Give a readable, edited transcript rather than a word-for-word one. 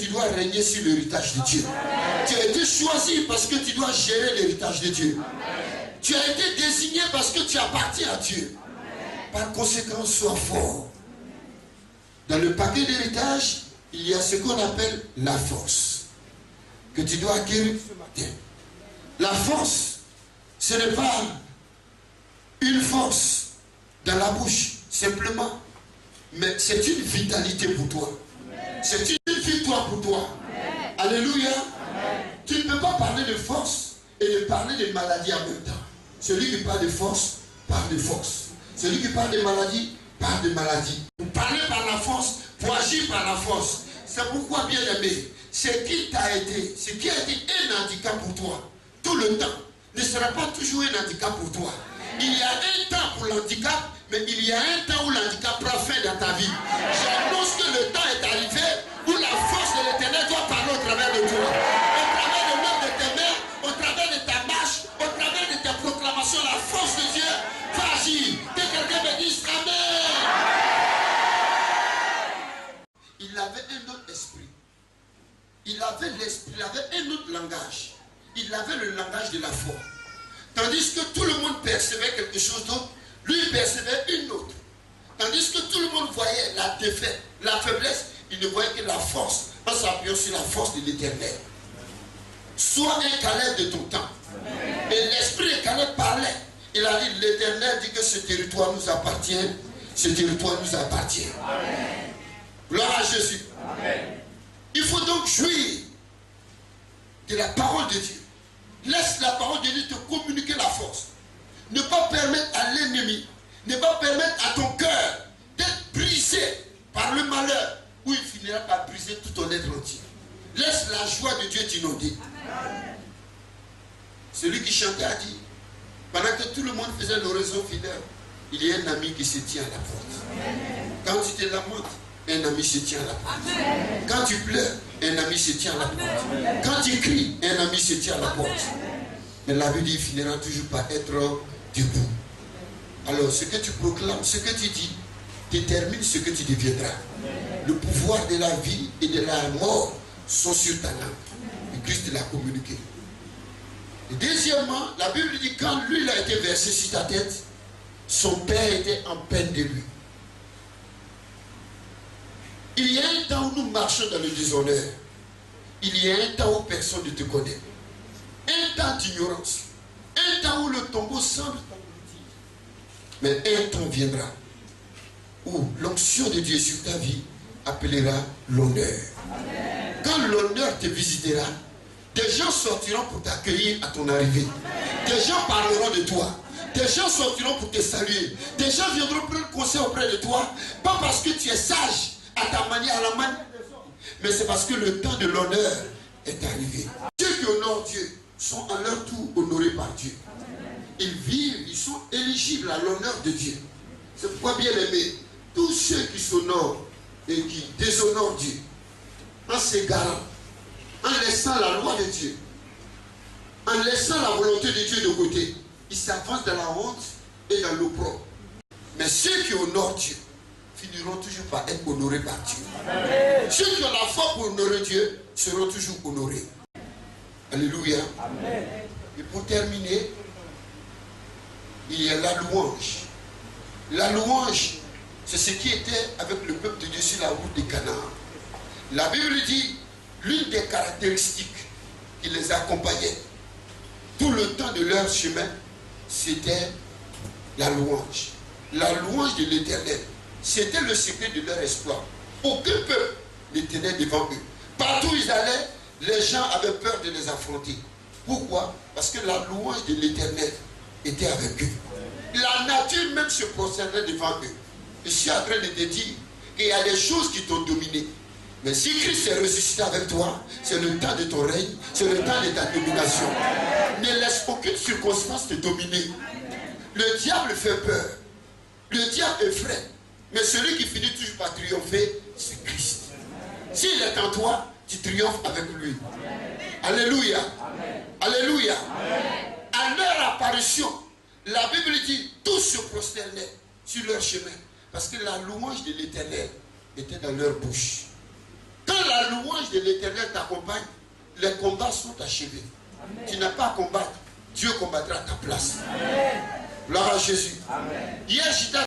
tu dois régner sur l'héritage de Dieu. Tu as été choisi parce que tu dois gérer l'héritage de Dieu. Tu as été désigné parce que tu appartiens à Dieu. Par conséquent, sois fort. Dans le paquet d'héritage, il y a ce qu'on appelle la force que tu dois acquérir ce matin. La force, ce n'est pas une force dans la bouche, simplement, mais c'est une vitalité pour toi. C'est une victoire pour toi. Alléluia. Tu ne peux pas parler de force et de parler de maladie en même temps. Celui qui parle de force, parle de force. Celui qui parle de maladie, parle de maladie. Pour parler par la force, pour agir par la force. C'est pourquoi, bien aimé, ce qui a été un handicap pour toi, tout le temps, ne sera pas toujours un handicap pour toi. Il y a un temps pour l'handicap, mais il y a un temps où l'handicap prend fin dans ta vie. J'annonce que le temps est arrivé où la force de l'Éternel doit parler au travers de toi. Au travers de l'œuvre de tes mains, au travers de ta marche, au travers de tes proclamations, la force de Dieu va agir. Que quelqu'un me dise Amen. Il avait un autre esprit. Il avait l'esprit, il avait un autre langage. Il avait le langage de la foi. Tandis que tout le monde percevait quelque chose d'autre, lui percevait une autre. Tandis que tout le monde voyait la défaite, la faiblesse, il ne voyait que la force, en s'appuyant sur la force de l'Éternel. Sois un Caleb de ton temps. Et l'esprit de Caleb parlait. Il a dit, l'Éternel dit que ce territoire nous appartient. Ce territoire nous appartient. Amen. Gloire à Jésus. Amen. Il faut donc jouir de la parole de Dieu. Laisse la parole de Dieu te communiquer la force. Ne pas permettre à l'ennemi, ne pas permettre à ton cœur d'être brisé par le malheur, où il finira par briser tout ton être entier. Laisse la joie de Dieu t'inonder. Celui qui chantait a dit, pendant que tout le monde faisait l'oraison fidèle, il y a un ami qui se tient à la porte. Quand tu te lamentes, un ami se tient à la porte. Quand tu pleures, un ami se tient à la porte. Quand tu cries, un ami se tient à la porte. Mais la Bible dit, il finira toujours par être debout. Alors, ce que tu proclames, ce que tu dis, détermine ce que tu deviendras. Le pouvoir de la vie et de la mort sont sur ta langue. Et Christ l'a communiqué. Et deuxièmement, la Bible dit, quand l'huile a été versée sur ta tête, son père était en peine de lui. Il y a un temps où nous marchons dans le déshonneur. Il y a un temps où personne ne te connaît. Un temps d'ignorance. Un temps où le tombeau semble t'engloutir. Mais un temps viendra où l'onction de Dieu sur ta vie appellera l'honneur. Quand l'honneur te visitera, des gens sortiront pour t'accueillir à ton arrivée. Des gens parleront de toi. Des gens sortiront pour te saluer. Des gens viendront prendre conseil auprès de toi. Pas parce que tu es sage à ta manière, à la manière des hommes, mais c'est parce que le temps de l'honneur est arrivé. Ceux qui honorent Dieu sont à leur tour honorés par Dieu. Ils vivent, ils sont éligibles à l'honneur de Dieu. C'est pourquoi, bien aimé, tous ceux qui s'honorent et qui déshonorent Dieu, en s'égarant, en laissant la loi de Dieu, en laissant la volonté de Dieu de côté, ils s'avancent dans la honte et dans l'opprobre. Mais ceux qui honorent Dieu finiront toujours par être honorés par Dieu. Amen. Ceux qui ont la foi pour honorer Dieu seront toujours honorés. Alléluia. Amen. Et pour terminer, il y a la louange. La louange, c'est ce qui était avec le peuple de Dieu sur la route de Canaan. La Bible dit, l'une des caractéristiques qui les accompagnait tout le temps de leur chemin, c'était la louange. La louange de l'Éternel. C'était le secret de leur exploit. Aucun peuple ne tenait devant eux. Partout où ils allaient, les gens avaient peur de les affronter. Pourquoi? Parce que la louange de l'Éternel était avec eux. La nature même se prosternait devant eux. Je suis en train de te dire qu'il y a des choses qui t'ont dominé. Mais si Christ est ressuscité avec toi, c'est le temps de ton règne, c'est le temps de ta domination. Ne laisse aucune circonstance te dominer. Le diable fait peur. Le diable effraie. Mais celui qui finit toujours par triompher, c'est Christ. S'il est en toi, tu triomphes avec lui. Alléluia. Alléluia. À leur apparition, la Bible dit, tous se prosternaient sur leur chemin. Parce que la louange de l'Éternel était dans leur bouche. Quand la louange de l'Éternel t'accompagne, les combats sont achevés. Amen. Tu n'as pas à combattre. Dieu combattra à ta place. Amen. Gloire à Jésus. Amen. Hier, j'étais